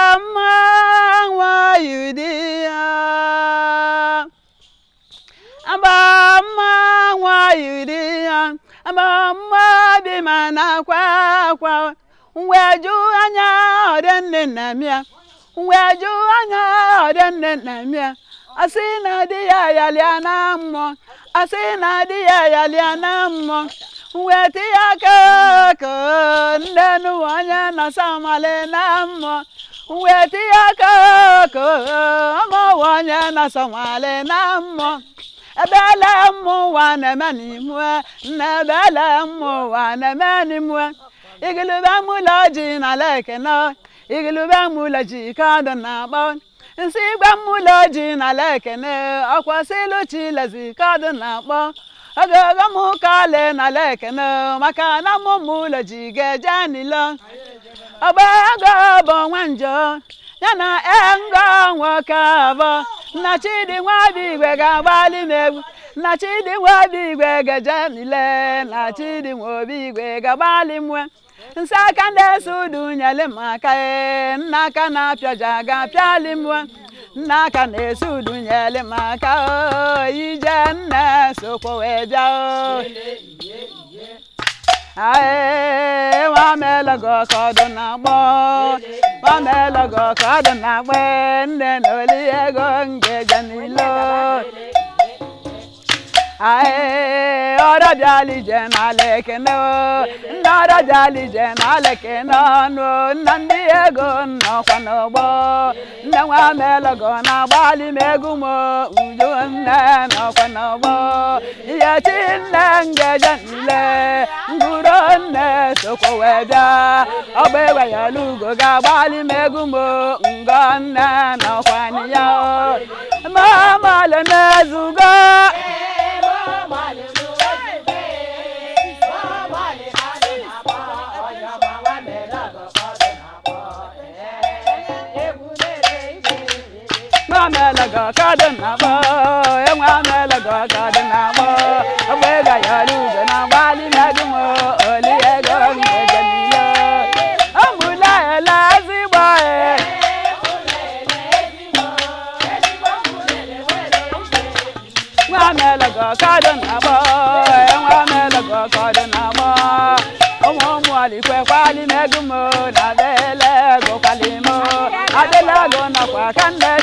Abama yudia, abama yudia, abama bimana kwa, weju anya odenne namia, weju anya odenne namia, asina dia yaliana mo, asina dia yaliana mo. Weti akako ndenu anya na samale namo. Weti akako mo wanya na samale namo. Ebele mo wane mani mwe, nebele mo wane mani mwe. Igilube mulaji na leke no, igilube mulaji kado na bon. Nsigba mulaji na leke ne, akwasilu chilezi kado na bon. Agaga mu kale na leke no makana mu mulaji gejanilo abaga bo wanjo yana enga wakava na chidi wabi gwega bali mebu na chidi wabi gwega janile na chidi wabi gwega bali mwe nsakande sudu nyale makae nakana pyajaga pyalimwe naka nesu dunyele maka ijanna soko weja ae wa melago kodona bo wa melago kodona bende noli ego ngejanilo ae ora jali jenale keno nara jali jenale keno no nandi ego no kwanobo nwa melago na bali megumo ujo na no kwanobo ya chinenge janile nguro ne soko weda obewa ya lugo ga bali megumo ngana no kwaniya mama le nezuga Melago kadana bo, melago kadana bo. Abega yalu na bali megumo oli ego ngejanilo. Ambula lazibo melago kadana bo, melago kadana bo. Omo mwali kwe kwali megumo na bele go kwalimo. Adela go na kwa kande